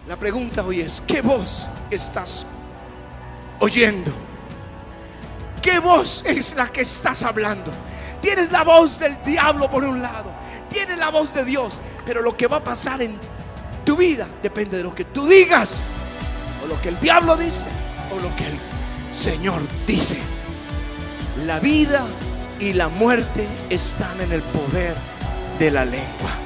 La pregunta hoy es: ¿qué voz estás oyendo? ¿Qué voz es la que estás hablando? Tienes la voz del diablo por un lado, tienes la voz de Dios, pero lo que va a pasar en tu vida depende de lo que tú digas, o lo que el diablo dice, o lo que el Señor dice. La vida y la muerte están en el poder de la lengua.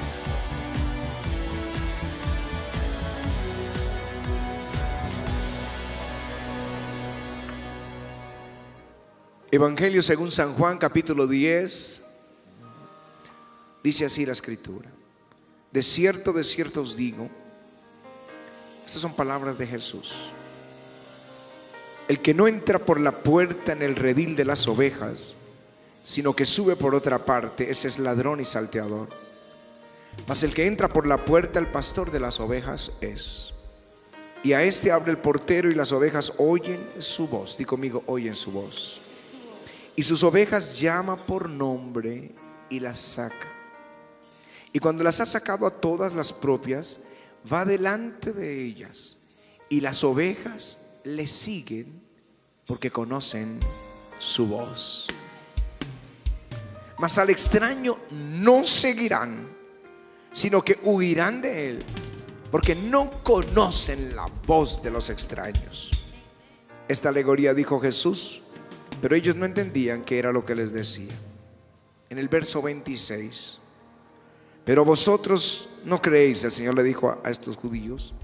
Evangelio según San Juan, capítulo 10. Dice así la escritura: de cierto os digo, estas son palabras de Jesús, el que no entra por la puerta en el redil de las ovejas, sino que sube por otra parte, ese es ladrón y salteador. Mas el que entra por la puerta, el pastor de las ovejas es. Y a este abre el portero, y las ovejas oyen su voz. Di conmigo: oyen su voz. Y sus ovejas llama por nombre y las saca. Y cuando las ha sacado a todas las propias, va delante de ellas, y las ovejas le siguen porque conocen su voz. Mas al extraño no seguirán, sino que huirán de él, porque no conocen la voz de los extraños. Esta alegoría dijo Jesús, pero ellos no entendían qué era lo que les decía. En el verso 26: pero vosotros no creéis, el Señor le dijo a estos judíos,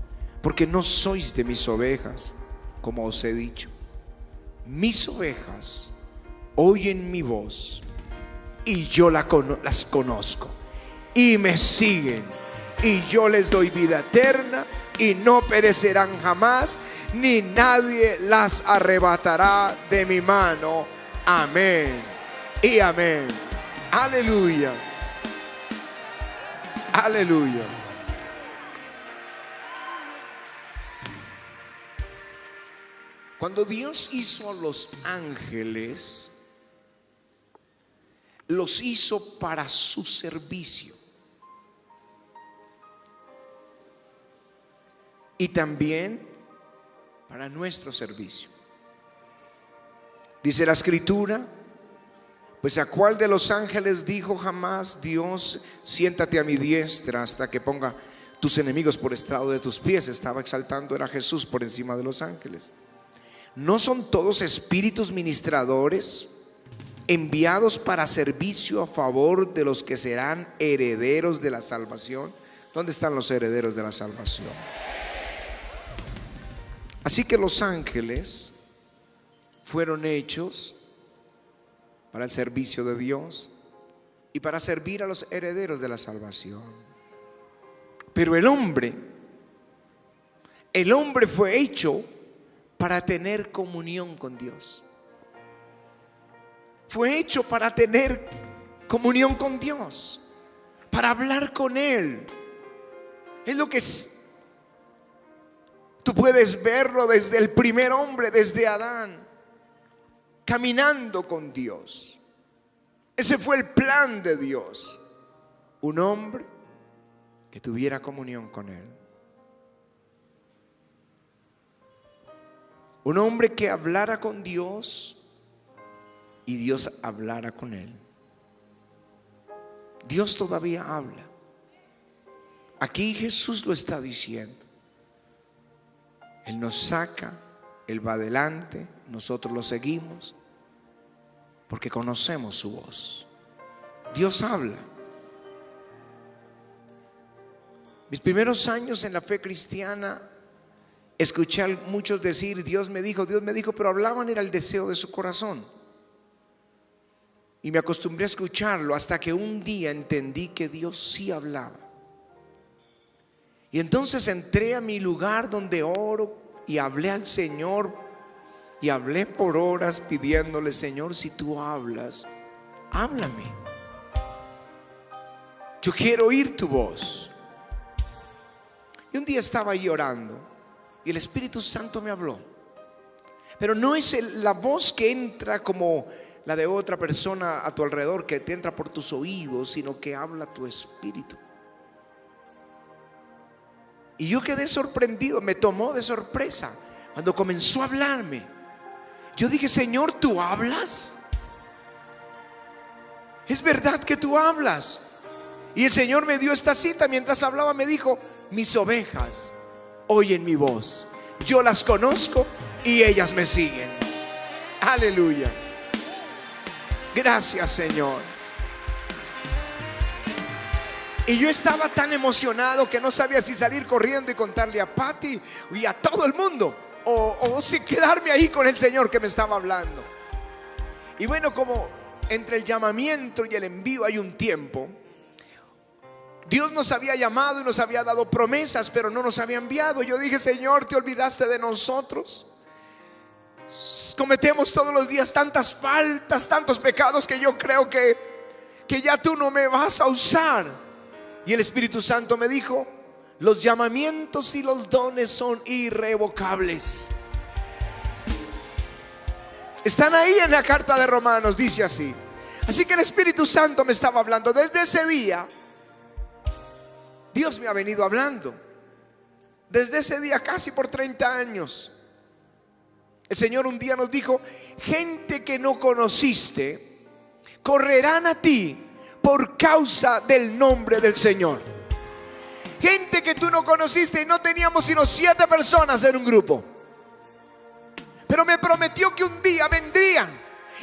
porque no sois de mis ovejas, como os he dicho. Mis ovejas oyen mi voz, y yo las conozco, y me siguen, y yo les doy vida eterna, y no perecerán jamás, ni nadie las arrebatará de mi mano. Amén y amén. Aleluya. Aleluya. Cuando Dios hizo a los ángeles, los hizo para su servicio. Y también para nuestro servicio. Dice la escritura: pues a cuál de los ángeles dijo jamás Dios: siéntate a mi diestra hasta que ponga tus enemigos por estrado de tus pies? Estaba exaltando, era Jesús por encima de los ángeles. ¿No son todos espíritus ministradores enviados para servicio a favor de los que serán herederos de la salvación? ¿Dónde están los herederos de la salvación? Así que los ángeles fueron hechos para el servicio de Dios y para servir a los herederos de la salvación. Pero el hombre fue hecho para tener comunión con Dios. Fue hecho para tener comunión con Dios, para hablar con Él. Es lo que tú puedes verlo desde el primer hombre, desde Adán, caminando con Dios. Ese fue el plan de Dios: un hombre que tuviera comunión con Él, un hombre que hablara con Dios y Dios hablara con él. Dios todavía habla. Aquí Jesús lo está diciendo. Él nos saca, Él va adelante, nosotros lo seguimos porque conocemos su voz. Dios habla. Mis primeros años en la fe cristiana, escuché a muchos decir: Dios me dijo, pero hablaban, era el deseo de su corazón. Y me acostumbré a escucharlo hasta que un día entendí que Dios sí hablaba. Y entonces entré a mi lugar donde oro y hablé al Señor. Y hablé por horas pidiéndole: Señor, si tú hablas, háblame. Yo quiero oír tu voz. Y un día estaba ahí orando y el Espíritu Santo me habló. Pero no es la voz que entra como la de otra persona a tu alrededor, que te entra por tus oídos, sino que habla tu espíritu. Y yo quedé sorprendido, me tomó de sorpresa cuando comenzó a hablarme. Yo dije: Señor, ¿tú hablas? ¿Es verdad que tú hablas? Y el Señor me dio esta cita. Mientras hablaba me dijo: mis ovejas oyen mi voz, yo las conozco y ellas me siguen. Aleluya. Gracias, Señor. Y yo estaba tan emocionado que no sabía si salir corriendo y contarle a Patty y a todo el mundo, o si quedarme ahí con el Señor que me estaba hablando. Y bueno, como entre el llamamiento y el envío hay un tiempo, Dios nos había llamado y nos había dado promesas, pero no nos había enviado. Yo dije: Señor, ¿te olvidaste de nosotros? Cometemos todos los días tantas faltas, tantos pecados, que yo creo que ya tú no me vas a usar. Y el Espíritu Santo me dijo: los llamamientos y los dones son irrevocables. Están ahí en la carta de Romanos, dice así. Así que el Espíritu Santo me estaba hablando. Desde ese día Dios me ha venido hablando. Desde ese día, casi por 30 años. El Señor un día nos dijo: gente que no conociste correrán a ti por causa del nombre del Señor. Gente que tú no conociste, y no teníamos sino 7 personas en un grupo. Pero me prometió que un día vendrían,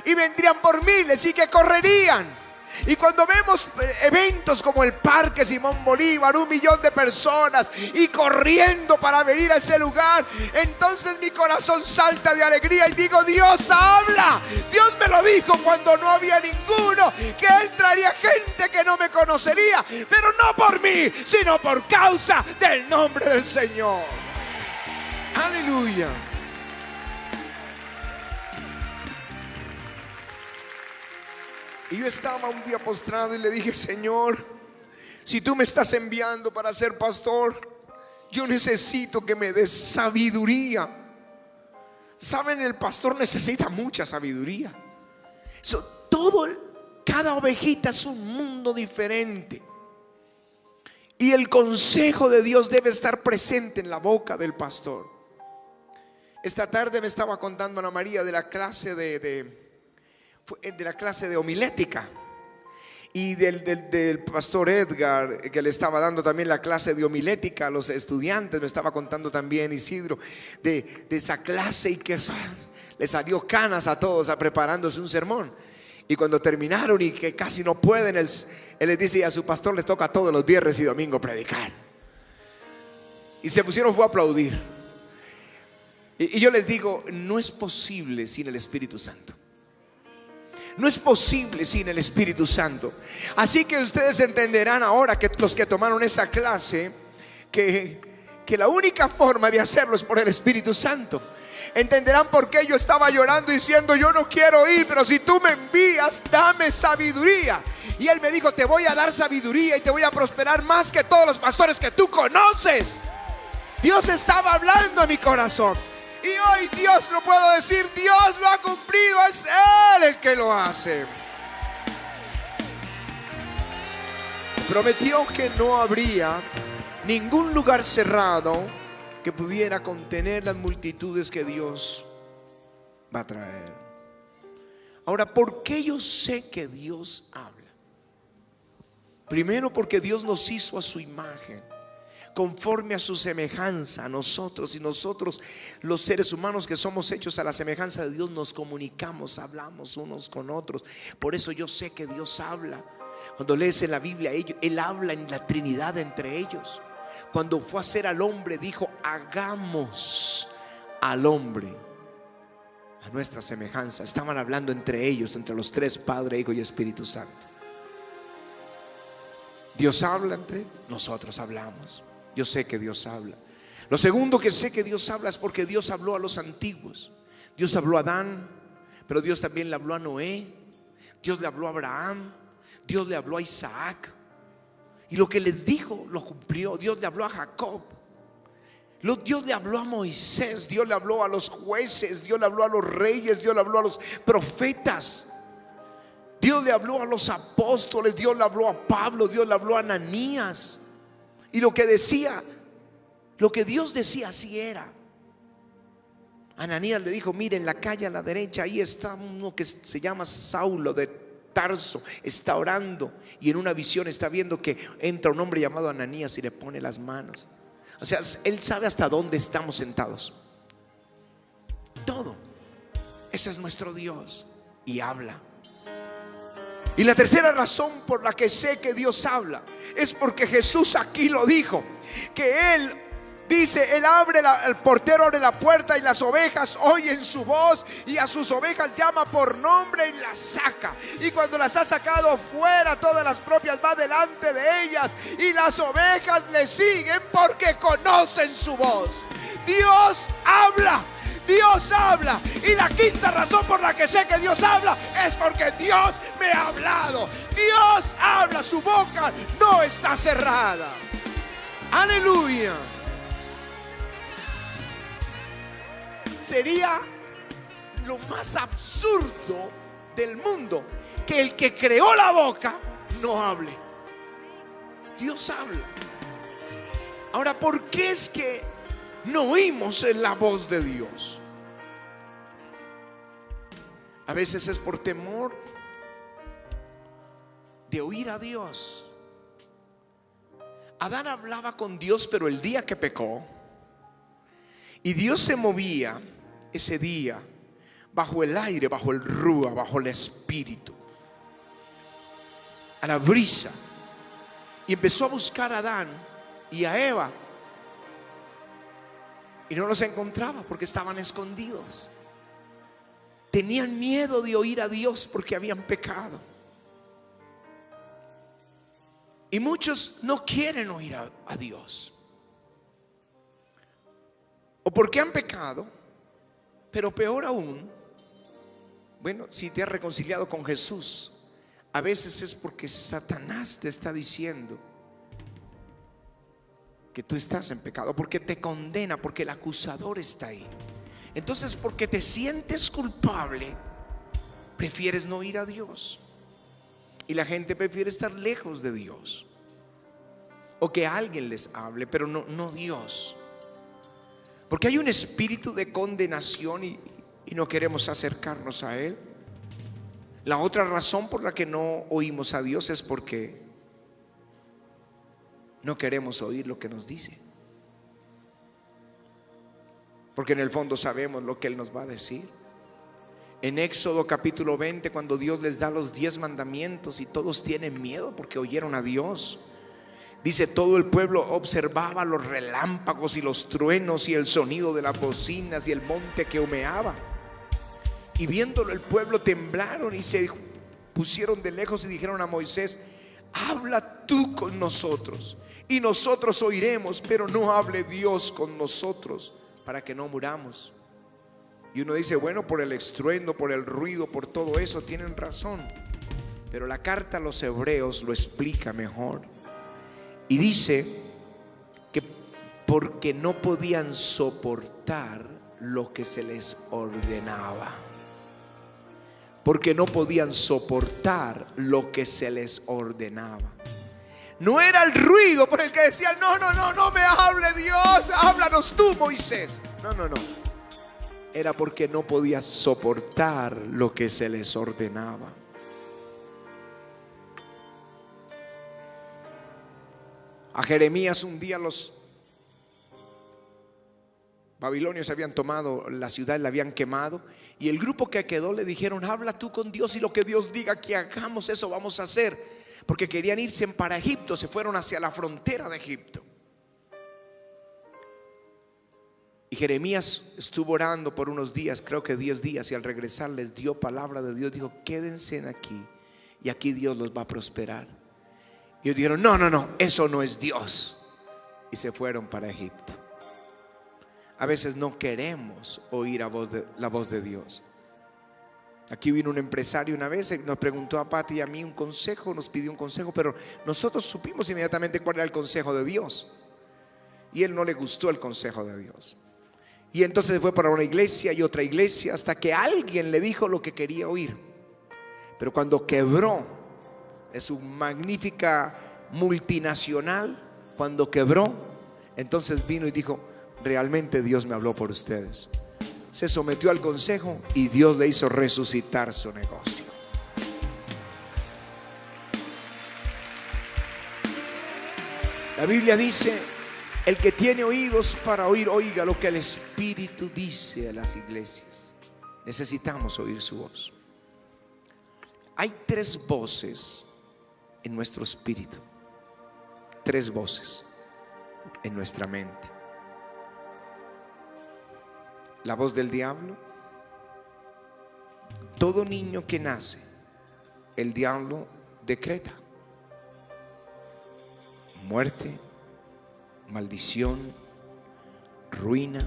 y vendrían por miles, y que correrían. Y cuando vemos eventos como el Parque Simón Bolívar, 1 millón de personas y corriendo para venir a ese lugar, entonces mi corazón salta de alegría y digo: Dios habla. Dios me lo dijo cuando no había ninguno, que Él traería gente que no me conocería, pero no por mí, sino por causa del nombre del Señor. Aleluya. Y yo estaba un día postrado y le dije: Señor, si tú me estás enviando para ser pastor, yo necesito que me des sabiduría. Saben, el pastor necesita mucha sabiduría. Cada ovejita es un mundo diferente. Y el consejo de Dios debe estar presente en la boca del pastor. Esta tarde me estaba contando Ana María de la clase de la clase de homilética, y del pastor Edgar, que le estaba dando también la clase de homilética a los estudiantes. Me estaba contando también Isidro de esa clase, y que le salió canas a todos preparándose un sermón. Y cuando terminaron y que casi no pueden, él les dice: y a su pastor le toca todos los viernes y domingo predicar. Y se pusieron fue a aplaudir. Y yo les digo: no es posible sin el Espíritu Santo. No es posible sin el Espíritu Santo. Así que ustedes entenderán ahora, que los que tomaron esa clase, que la única forma de hacerlo es por el Espíritu Santo. Entenderán por qué yo estaba llorando diciendo: yo no quiero ir, pero si tú me envías, dame sabiduría. Y Él me dijo: te voy a dar sabiduría y te voy a prosperar más que todos los pastores que tú conoces. Dios estaba hablando a mi corazón. Y hoy Dios lo puedo decir: Dios lo ha cumplido, es Él el que lo hace. Prometió que no habría ningún lugar cerrado que pudiera contener las multitudes que Dios va a traer. Ahora, ¿por qué yo sé que Dios habla? Primero, porque Dios nos hizo a su imagen, conforme a su semejanza a nosotros, y nosotros, los seres humanos que somos hechos a la semejanza de Dios, nos comunicamos, hablamos unos con otros. Por eso yo sé que Dios habla. Cuando lees en la Biblia, Él habla en la Trinidad entre ellos. Cuando fue a hacer al hombre, dijo: hagamos al hombre a nuestra semejanza. Estaban hablando entre ellos, entre los tres: Padre, Hijo y Espíritu Santo. Dios habla entre nosotros, hablamos. Yo sé que Dios habla. Lo segundo que sé que Dios habla es porque Dios habló a los antiguos. Dios habló a Adán, pero Dios también le habló a Noé. Dios le habló a Abraham. Dios le habló a Isaac. Y lo que les dijo lo cumplió. Dios le habló a Jacob. Dios le habló a Moisés. Dios le habló a los jueces. Dios le habló a los reyes. Dios le habló a los profetas. Dios le habló a los apóstoles. Dios le habló a Pablo. Dios le habló a Ananías. Y lo que decía Lo que Dios decía así era. Ananías le dijo: mire, en la calle a la derecha, ahí está uno que se llama Saulo de Tarso, está orando, y en una visión está viendo que entra un hombre llamado Ananías y le pone las manos. O sea, él sabe hasta dónde estamos sentados. Todo. Ese es nuestro Dios, y habla. Y la tercera razón por la que sé que Dios habla es porque Jesús aquí lo dijo, que Él dice, Él abre el portero abre la puerta y las ovejas oyen su voz, y a sus ovejas llama por nombre y las saca. Y cuando las ha sacado fuera, todas las propias va delante de ellas, y las ovejas le siguen porque conocen su voz. Dios habla. Dios habla. Y la quinta razón por la que sé que Dios habla es porque Dios me ha hablado. Dios habla, su boca no está cerrada. Aleluya. Sería lo más absurdo del mundo que el que creó la boca no hable. Dios habla. Ahora, ¿por qué es que no oímos la voz de Dios? A veces es por temor de oír a Dios. Adán hablaba con Dios, pero el día que pecó, y Dios se movía ese día bajo el aire, bajo el rúa, bajo el espíritu, a la brisa, y empezó a buscar a Adán y a Eva, y no los encontraba porque estaban escondidos. Tenían miedo de oír a Dios porque habían pecado. Y muchos no quieren oír a Dios, o porque han pecado, pero peor aún, bueno, si te has reconciliado con Jesús, a veces es porque Satanás te está diciendo que tú estás en pecado, porque te condena, porque el acusador está ahí. Entonces, porque te sientes culpable, prefieres no ir a Dios. Y la gente prefiere estar lejos de Dios, o que alguien les hable, pero no Dios. Porque hay un espíritu de condenación y no queremos acercarnos a Él. La otra razón por la que no oímos a Dios es porque no queremos oír lo que nos dice. Porque en el fondo sabemos lo que Él nos va a decir. En Éxodo capítulo 20, cuando Dios les da los 10 mandamientos y todos tienen miedo porque oyeron a Dios, dice: todo el pueblo observaba los relámpagos y los truenos y el sonido de las bocinas y el monte que humeaba. Y viéndolo el pueblo temblaron y se pusieron de lejos y dijeron a Moisés: habla tú con nosotros y nosotros oiremos, pero no hable Dios con nosotros para que no muramos. Y uno dice: bueno, por el estruendo, por el ruido, por todo eso tienen razón. Pero la carta a los hebreos lo explica mejor. Y dice que porque no podían soportar lo que se les ordenaba. Porque no podían soportar lo que se les ordenaba. No era el ruido por el que decían: no me hable Dios, háblanos tú, Moisés. No. Era porque no podía soportar lo que se les ordenaba. A Jeremías un día los babilonios habían tomado la ciudad, la habían quemado, y el grupo que quedó le dijeron: habla tú con Dios y lo que Dios diga que hagamos, eso vamos a hacer. Porque querían irse para Egipto, se fueron hacia la frontera de Egipto. Y Jeremías estuvo orando por unos días, creo que 10 días, y al regresar les dio palabra de Dios. Dijo: quédense aquí y aquí Dios los va a prosperar. Y ellos dijeron: no, eso no es Dios. Y se fueron para Egipto. A veces no queremos oír la voz de Dios. Aquí vino un empresario una vez y nos preguntó a Pati y a mí un consejo, nos pidió un consejo, pero nosotros supimos inmediatamente cuál era el consejo de Dios. Y él no le gustó el consejo de Dios. Y entonces fue para una iglesia y otra iglesia hasta que alguien le dijo lo que quería oír. Pero cuando quebró, es una magnífica multinacional, cuando quebró, Entonces vino y dijo: realmente Dios me habló por ustedes. Se sometió al consejo y Dios le hizo resucitar su negocio. La Biblia dice: el que tiene oídos para oír, oiga lo que el Espíritu dice a las iglesias. Necesitamos oír su voz. Hay 3 voces en nuestro espíritu, 3 voces en nuestra mente. La voz del diablo. Todo niño que nace, el diablo decreta muerte, maldición, ruina,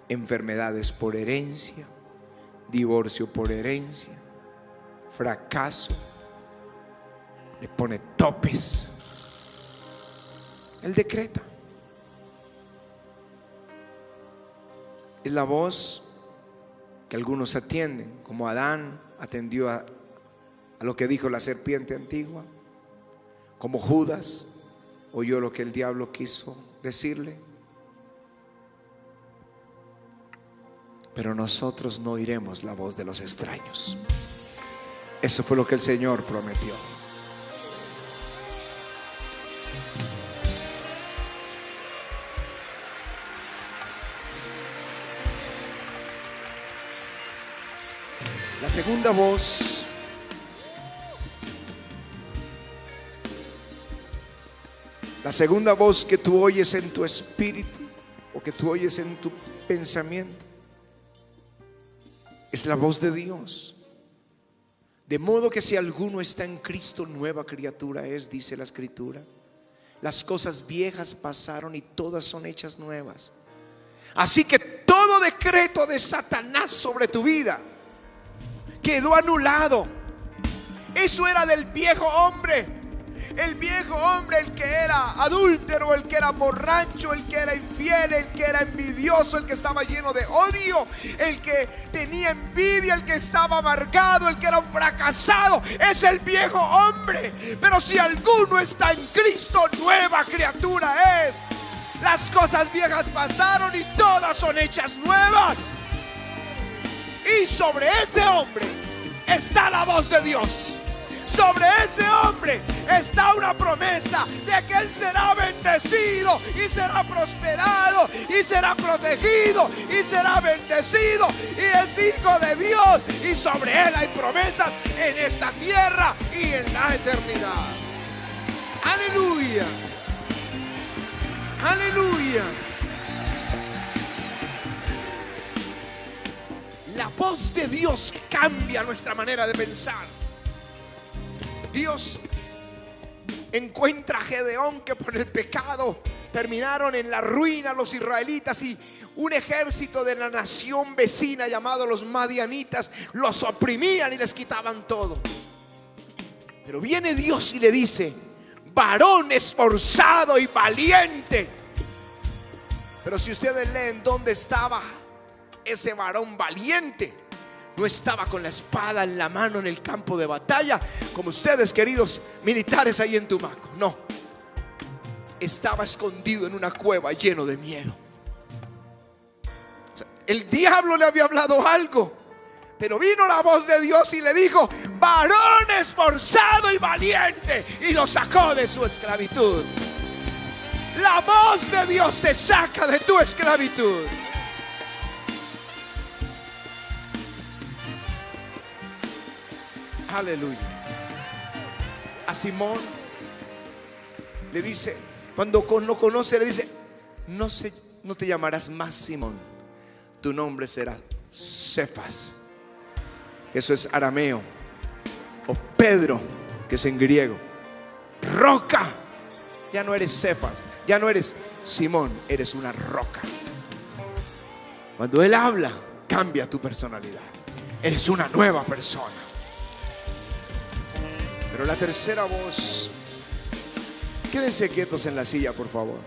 enfermedades por herencia, divorcio por herencia, fracaso. Le pone topes. Él decreta. Es la voz que algunos atienden, como Adán atendió a lo que dijo la serpiente antigua, como Judas oyó lo que el diablo quiso decirle. Pero nosotros no oiremos la voz de los extraños. Eso fue lo que el Señor prometió. La segunda voz que tú oyes en tu espíritu o que tú oyes en tu pensamiento es la voz de Dios. De modo que si alguno está en Cristo, nueva criatura es, dice la Escritura. Las cosas viejas pasaron y todas son hechas nuevas. Así que todo decreto de Satanás sobre tu vida quedó anulado. Eso era del viejo hombre. El viejo hombre, el que era adúltero, el que era borracho, el que era infiel, el que era envidioso, el que estaba lleno de odio, el que tenía envidia, el que estaba amargado, el que era un fracasado. Es el viejo hombre. Pero si alguno está en Cristo, nueva criatura es. Las cosas viejas pasaron y todas son hechas nuevas. Y sobre ese hombre está la voz de Dios. Sobre ese hombre está una promesa de que él será bendecido y será prosperado y será protegido y será bendecido y es hijo de Dios, y sobre él hay promesas en esta tierra y en la eternidad. Aleluya, aleluya. La voz de Dios cambia nuestra manera de pensar. Dios encuentra a Gedeón, que por el pecado terminaron en la ruina los israelitas, y un ejército de la nación vecina llamado los madianitas los oprimían y les quitaban todo. Pero viene Dios y le dice: varón esforzado y valiente. Pero si ustedes leen dónde estaba ese varón valiente, no estaba con la espada en la mano en el campo de batalla, como ustedes, queridos militares, ahí en Tumaco. No, estaba escondido en una cueva lleno de miedo. O sea, el diablo le había hablado algo, pero vino la voz de Dios y le dijo: varón esforzado y valiente, y lo sacó de su esclavitud. La voz de Dios te saca de tu esclavitud. Aleluya. A Simón le dice, cuando lo conoce, le dice: no te llamarás más Simón, tu nombre será Cefas. Eso es arameo, o Pedro, que es en griego. Roca. Ya no eres Cefas, ya no eres Simón, eres una roca. Cuando Él habla, cambia tu personalidad. Eres una nueva persona. Pero la tercera voz, quédense quietos en la silla, por favor.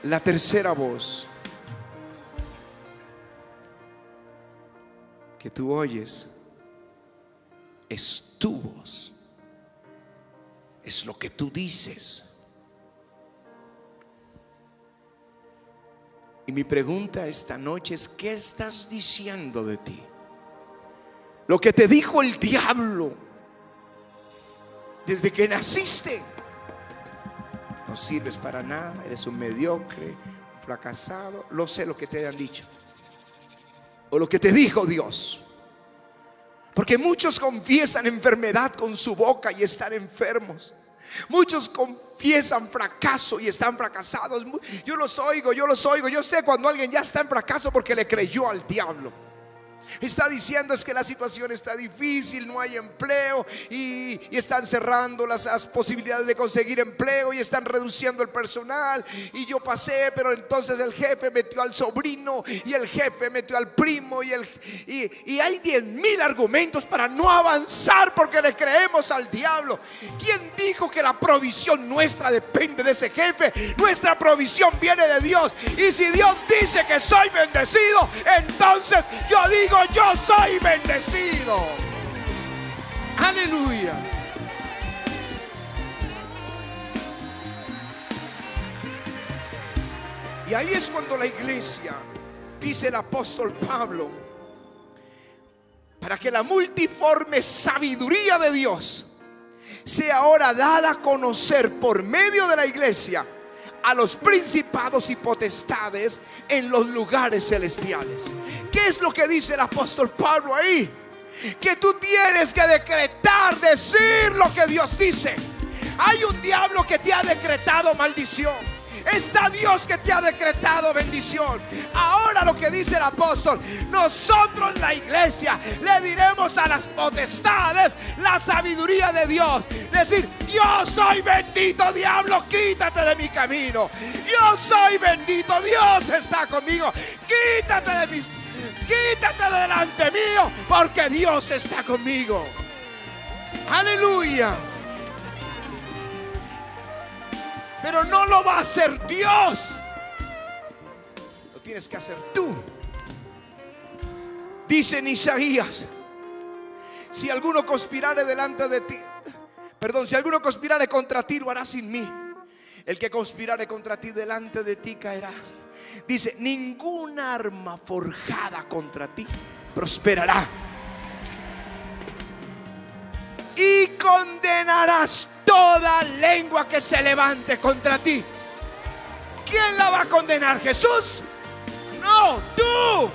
La tercera voz que tú oyes es tu voz. Es lo que tú dices. Y mi pregunta esta noche es: ¿qué estás diciendo de ti? Lo que te dijo el diablo desde que naciste: no sirves para nada, eres un mediocre, un fracasado. Lo sé, lo que te han dicho, o lo que te dijo Dios. Porque muchos confiesan enfermedad con su boca y están enfermos. Muchos confiesan fracaso y están fracasados. Yo los oigo. Yo sé cuando alguien ya está en fracaso porque le creyó al diablo. Está diciendo: es que la situación está difícil, no hay empleo, y están cerrando las posibilidades de conseguir empleo, y están reduciendo el personal, y yo pasé, pero entonces el jefe metió al sobrino, y el jefe metió al primo, y hay 10,000 argumentos para no avanzar porque le creemos al diablo. ¿Quién dijo que la provisión nuestra depende de ese jefe? Nuestra provisión viene de Dios, y si Dios dice que soy bendecido, entonces yo digo: yo soy bendecido. Aleluya. Y ahí es cuando la iglesia, dice el apóstol Pablo, para que la multiforme sabiduría de Dios sea ahora dada a conocer por medio de la iglesia a los principados y potestades en los lugares celestiales. ¿Qué es lo que dice el apóstol Pablo ahí? Que tú tienes que decretar, decir lo que Dios dice. Hay un diablo que te ha decretado maldición. Está Dios que te ha decretado bendición. Ahora lo que dice el apóstol: nosotros, la iglesia, le diremos a las potestades la sabiduría de Dios. Decir: yo soy bendito, diablo, quítate de mi camino. Yo soy bendito, Dios está conmigo. Quítate de delante mío, porque Dios está conmigo. Aleluya. Pero no lo va a hacer Dios, lo tienes que hacer tú. Dice en Isaías: si alguno conspirare delante de ti, si alguno conspirare contra ti, lo hará sin mí. El que conspirare contra ti delante de ti caerá. Dice: ninguna arma forjada contra ti prosperará, y condenarás toda lengua que se levante contra ti. ¿Quién la va a condenar? ¿Jesús? No, tú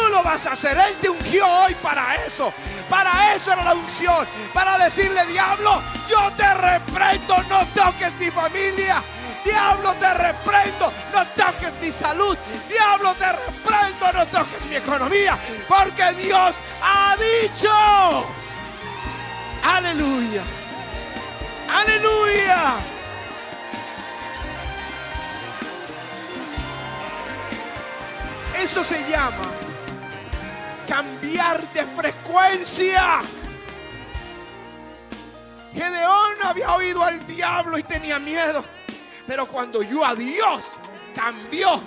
lo vas a hacer. Él te ungió hoy para eso. Para eso era la unción, para decirle: diablo, yo te reprendo, no toques mi familia. Diablo, te reprendo, no toques mi salud. Diablo, te reprendo, no toques mi economía, porque Dios ha dicho. Aleluya. Aleluya. Eso se llama cambiar de frecuencia. Gedeón había oído al diablo y tenía miedo, pero cuando oyó a Dios, cambió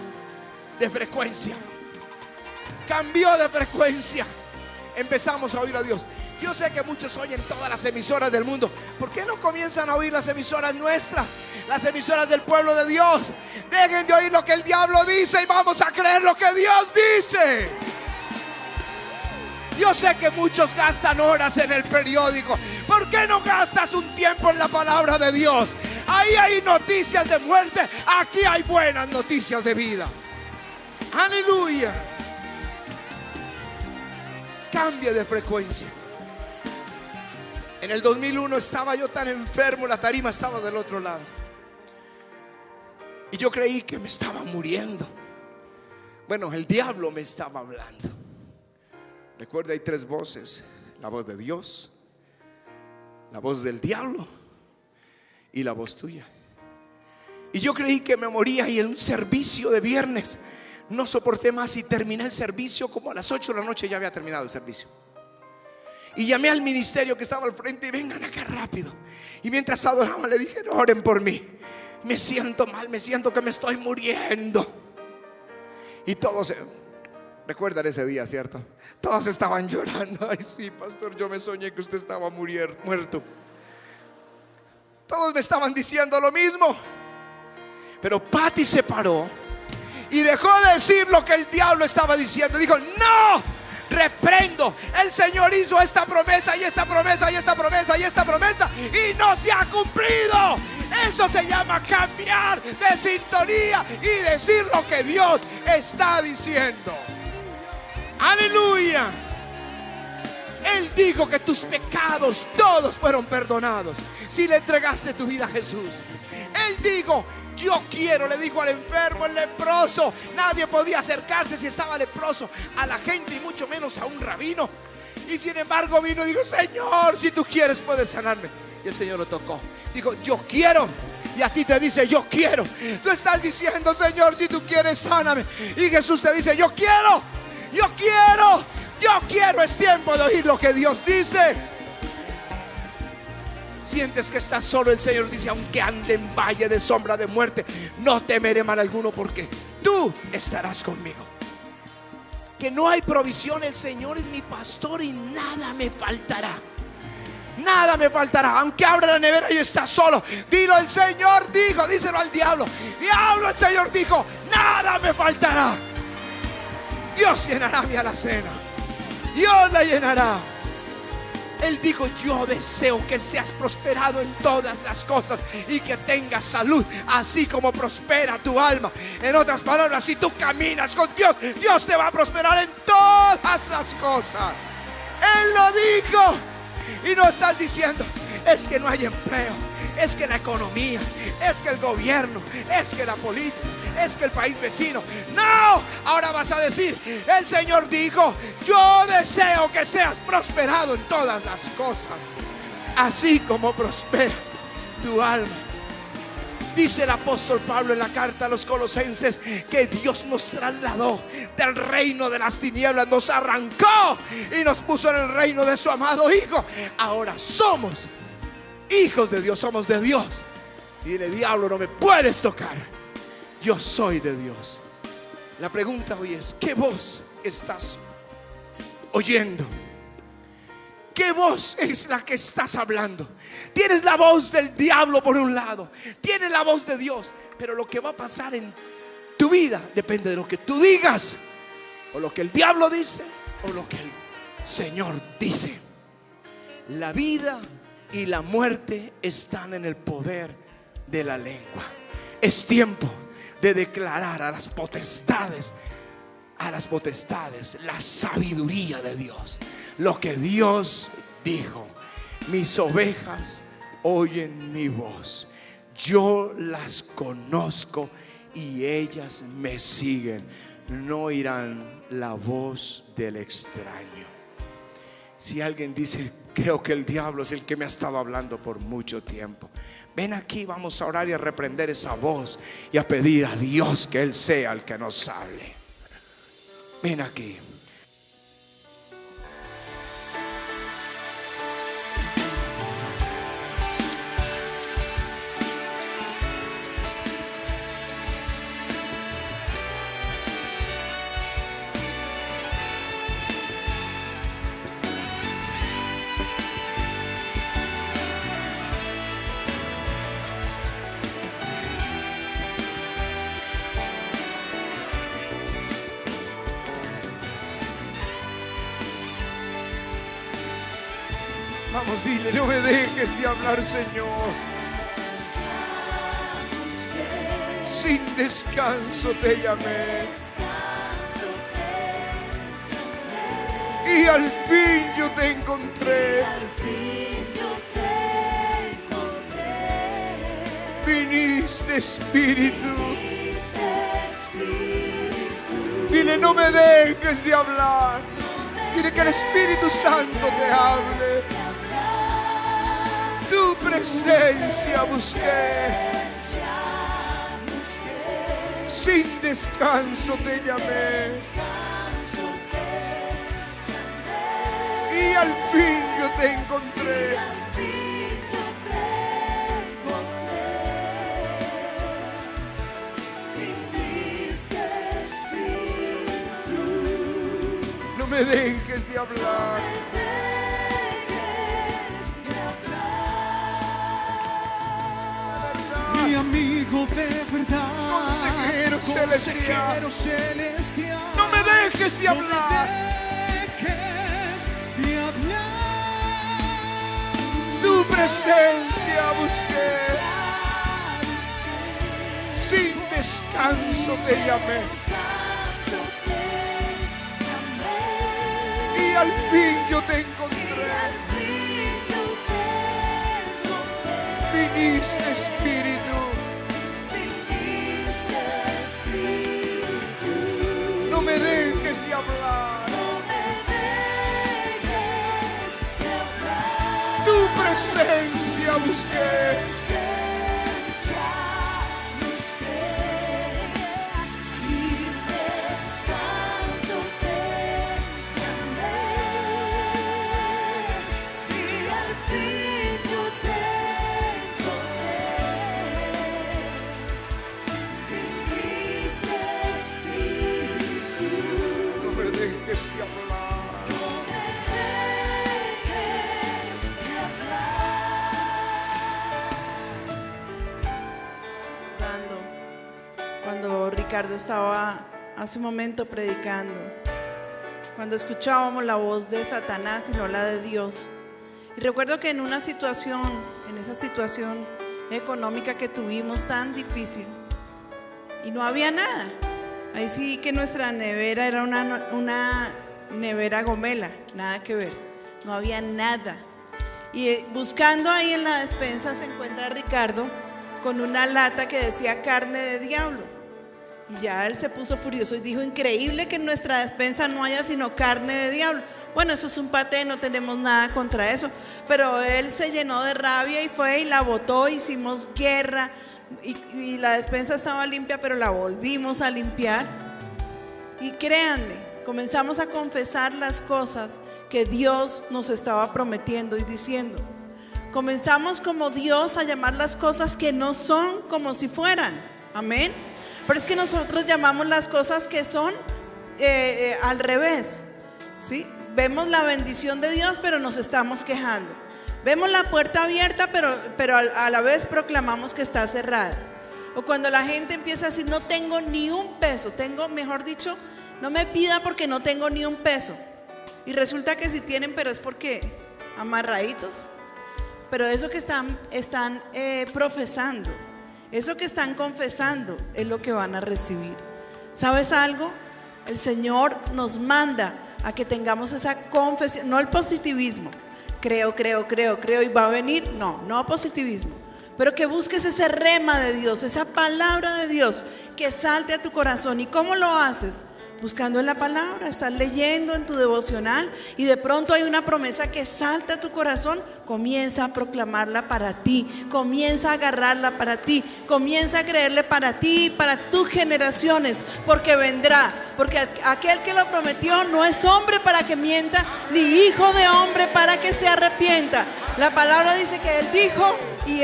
de frecuencia. Cambió de frecuencia. Empezamos a oír a Dios. Yo sé que muchos oyen todas las emisoras del mundo. ¿Por qué no comienzan a oír las emisoras nuestras? Las emisoras del pueblo de Dios. Dejen de oír lo que el diablo dice y vamos a creer lo que Dios dice. Yo sé que muchos gastan horas en el periódico. ¿Por qué no gastas un tiempo en la palabra de Dios? Ahí hay noticias de muerte, aquí hay buenas noticias de vida. Aleluya. Cambia de frecuencia. En el 2001 estaba yo tan enfermo, la tarima estaba del otro lado, y yo creí que me estaba muriendo. Bueno, el diablo me estaba hablando. Recuerda, hay 3 voces: la voz de Dios, la voz del diablo y la voz tuya. Y yo creí que me moría, y en un servicio de viernes no soporté más y terminé el servicio como a las 8 de la noche. Ya había terminado el servicio. Y llamé al ministerio que estaba al frente: y vengan acá rápido. Y mientras adoraban le dije: oren por mí, me siento mal, me siento que me estoy muriendo. Y todos recuerdan ese día, ¿cierto? Todos estaban llorando. Ay, sí, pastor, yo me soñé que usted estaba muerto. Todos me estaban diciendo lo mismo. Pero Patty se paró y dejó de decir lo que el diablo estaba diciendo. Dijo: no, reprendo. El Señor hizo esta promesa y esta promesa y esta promesa y esta promesa y no se ha cumplido. Eso se llama cambiar de sintonía y decir lo que Dios está diciendo. Aleluya. Él dijo que tus pecados todos fueron perdonados si le entregaste tu vida a Jesús. Él dijo: yo quiero, le dijo al enfermo, el leproso. Nadie podía acercarse si estaba leproso a la gente y mucho menos a un rabino. Y sin embargo vino y dijo: Señor, si tú quieres puedes sanarme. Y el Señor lo tocó. Dijo: yo quiero. Y a ti te dice: yo quiero. Tú estás diciendo: Señor, si tú quieres, sáname. Y Jesús te dice: yo quiero, yo quiero, yo quiero. Es tiempo de oír lo que Dios dice. Sientes que estás solo, el Señor dice: aunque ande en valle de sombra de muerte, no temeré mal alguno, porque tú estarás conmigo. Que no hay provisión. El Señor es mi pastor y nada me faltará. Nada me faltará. Aunque abra la nevera y está solo, dilo: el Señor dijo. Díselo al diablo: diablo, el Señor dijo: nada me faltará. Dios llenará mi alacena. Dios la llenará. Él dijo: yo deseo que seas prosperado en todas las cosas y que tengas salud, así como prospera tu alma. En otras palabras, si tú caminas con Dios, Dios te va a prosperar en todas las cosas. Él lo dijo. Y no estás diciendo: es que no hay empleo, es que la economía, es que el gobierno, es que la política, es que el país vecino. No, ahora vas a decir: el Señor dijo: yo deseo que seas prosperado en todas las cosas, así como prospera tu alma. Dice el apóstol Pablo en la carta a los Colosenses que Dios nos trasladó del reino de las tinieblas, nos arrancó y nos puso en el reino de su amado Hijo. Ahora somos hijos de Dios, somos de Dios. Y dile: diablo, no me puedes tocar, yo soy de Dios. La pregunta hoy es: ¿qué voz estás oyendo? ¿Qué voz es la que estás hablando? Tienes la voz del diablo por un lado, tienes la voz de Dios, pero lo que va a pasar en tu vida depende de lo que tú digas, o lo que el diablo dice, o lo que el Señor dice. La vida y la muerte están en el poder de la lengua. Es tiempo de declarar a las potestades la sabiduría de Dios. Lo que Dios dijo: mis ovejas oyen mi voz, yo las conozco y ellas me siguen, no oirán la voz del extraño. Si alguien dice: creo que el diablo es el que me ha estado hablando por mucho tiempo, ven aquí, vamos a orar y a reprender esa voz y a pedir a Dios que Él sea el que nos hable. Ven aquí. Vamos, dile: no me dejes de hablar, Señor. Sin descanso te llamé y al fin yo te encontré. Viniste, Espíritu. Dile: no me dejes de hablar. Dile que el Espíritu Santo te hable. Tu presencia busqué, sin descanso te llamé y al fin yo te encontré. No me dejes de hablar. mi amigo de verdad, consejero celestial. celestial. No me dejes de hablar. No me dejes de hablar. Tu presencia busqué, sin descanso te llamé, y al fin yo te encontré. Viniste Espíritu, no me dejes de hablar. Tu presencia busqué, no me dejes de hablar. Cuando Ricardo estaba hace un momento predicando, cuando escuchábamos la voz de Satanás y no la de Dios, y recuerdo que en esa situación económica que tuvimos tan difícil, y no había nada, ahí sí que nuestra nevera era una nevera gomela, nada que ver, no había nada, y buscando ahí en la despensa se encuentra Ricardo con una lata que decía carne de diablo. Y ya él se puso furioso y dijo: increíble que en nuestra despensa no haya sino carne de diablo. Bueno, eso es un paté, no tenemos nada contra eso, pero él se llenó de rabia y fue y la botó, hicimos guerra y la despensa estaba limpia, pero la volvimos a limpiar. Y créanme, comenzamos a confesar las cosas que Dios nos estaba prometiendo y diciendo. Comenzamos como Dios a llamar las cosas que no son como si fueran. Amén. Pero es que nosotros llamamos las cosas que son al revés, ¿sí? Vemos la bendición de Dios, pero nos estamos quejando. Vemos la puerta abierta, pero a la vez proclamamos que está cerrada. O cuando la gente empieza a decir: no tengo ni un peso, mejor dicho, no me pida porque no tengo ni un peso. Y resulta que sí tienen, pero es porque amarraditos. Pero eso que están profesando, eso que están confesando es lo que van a recibir. ¿Sabes algo? El Señor nos manda a que tengamos esa confesión, no el positivismo. Creo y va a venir. No positivismo. Pero que busques ese rema de Dios, esa palabra de Dios que salte a tu corazón. ¿Y cómo lo haces? Buscando en la palabra, estás leyendo en tu devocional y de pronto hay una promesa que salta a tu corazón. Comienza a proclamarla para ti, comienza a agarrarla para ti, comienza a creerle para ti y para tus generaciones, porque vendrá, porque aquel que lo prometió no es hombre para que mienta, ni hijo de hombre para que se arrepienta. La palabra dice que Él dijo y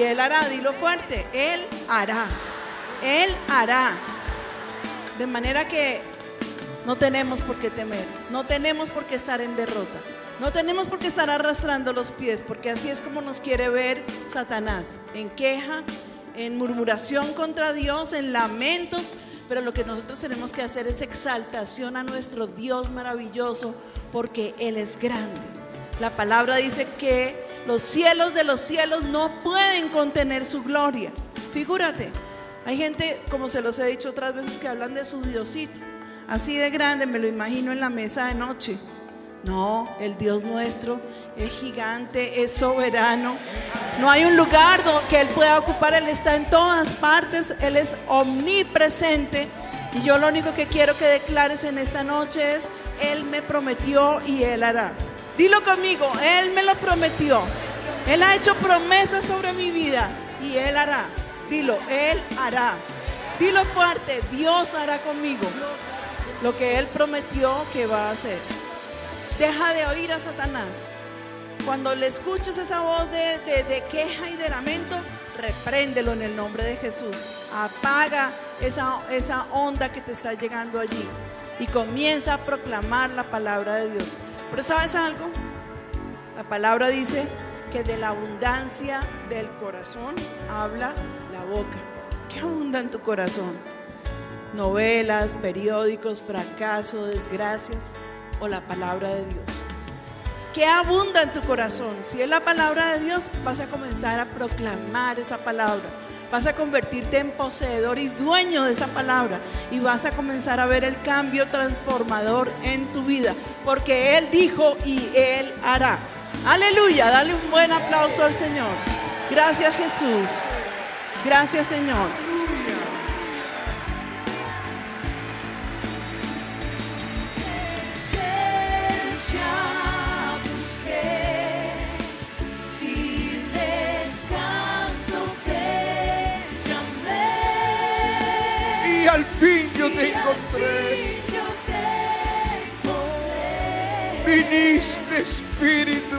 Él hará. Dilo fuerte: Él hará, Él hará. De manera que no tenemos por qué temer, no tenemos por qué estar en derrota, no tenemos por qué estar arrastrando los pies, porque así es como nos quiere ver Satanás, en queja, en murmuración contra Dios, en lamentos. Pero lo que nosotros tenemos que hacer es exaltación a nuestro Dios maravilloso, porque Él es grande. La palabra dice que los cielos de los cielos no pueden contener su gloria. Figúrate. Hay gente, como se los he dicho otras veces, que hablan de su Diosito, así de grande, me lo imagino en la mesa de noche. No, el Dios nuestro es gigante, es soberano. No hay un lugar que Él pueda ocupar. Él está en todas partes, Él es omnipresente. Y yo lo único que quiero que declares en esta noche es: Él me prometió y Él hará. Dilo conmigo: Él me lo prometió. Él ha hecho promesas sobre mi vida y Él hará. Dilo: Él hará. Dilo fuerte: Dios hará conmigo lo que Él prometió que va a hacer. Deja de oír a Satanás. Cuando le escuches esa voz de queja y de lamento, repréndelo en el nombre de Jesús. Apaga esa onda que te está llegando allí y comienza a proclamar la palabra de Dios. Pero ¿sabes algo? La palabra dice que de la abundancia del corazón habla la boca. ¿Qué abunda en tu corazón? Novelas, periódicos, fracaso, desgracias o la palabra de Dios. ¿Qué abunda en tu corazón? Si es la palabra de Dios, vas a comenzar a proclamar esa palabra. Vas a convertirte en poseedor y dueño de esa palabra. Y vas a comenzar a ver el cambio transformador en tu vida. Porque Él dijo y Él hará. Aleluya, dale un buen aplauso al Señor. Gracias, Jesús. Gracias, Señor. Al fin yo te encontré. Viniste Espíritu.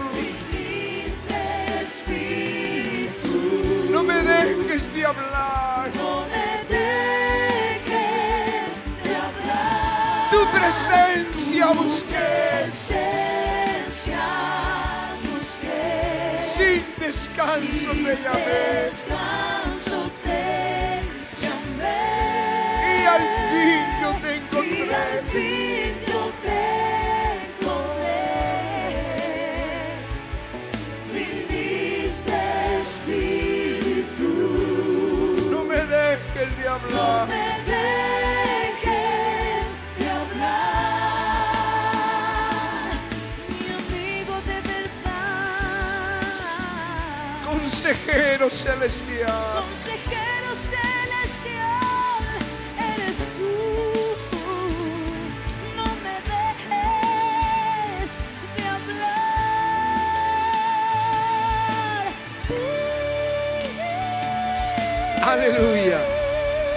No me dejes de hablar. Tu presencia busqué. Sin descanso te llamé. Y al fin yo te encontré. Viniste Espíritu. No me dejes de hablar. No me dejes de hablar. Mi amigo de verdad. Consejero celestial. Consejero celestial, eres tú. No me dejes de hablar. Aleluya.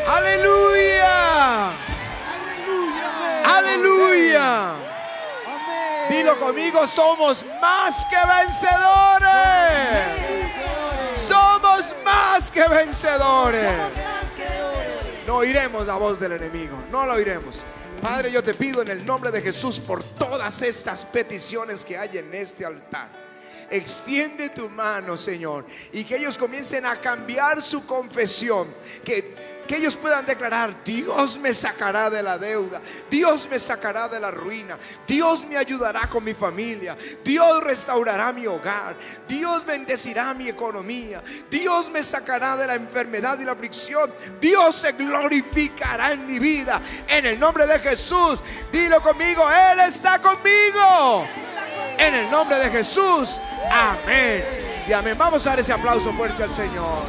Aleluya. Aleluya. Dilo conmigo, somos más que vencedores. Somos más que vencedores. No oiremos la voz del enemigo, no la oiremos. Padre, yo te pido en el nombre de Jesús por todas estas peticiones que hay en este altar. Extiende tu mano, Señor, y que ellos comiencen a cambiar su confesión. Que ellos puedan declarar: Dios me sacará de la deuda, Dios me sacará de la ruina, Dios me ayudará con mi familia, Dios restaurará mi hogar, Dios bendecirá mi economía, Dios me sacará de la enfermedad y la aflicción, Dios se glorificará en mi vida. En el nombre de Jesús, dilo conmigo: Él está conmigo. En el nombre de Jesús, amén y amén. Vamos a dar ese aplauso fuerte al Señor.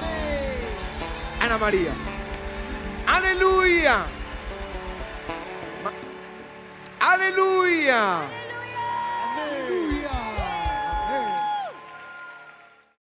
Ana María. Aleluya. Aleluya.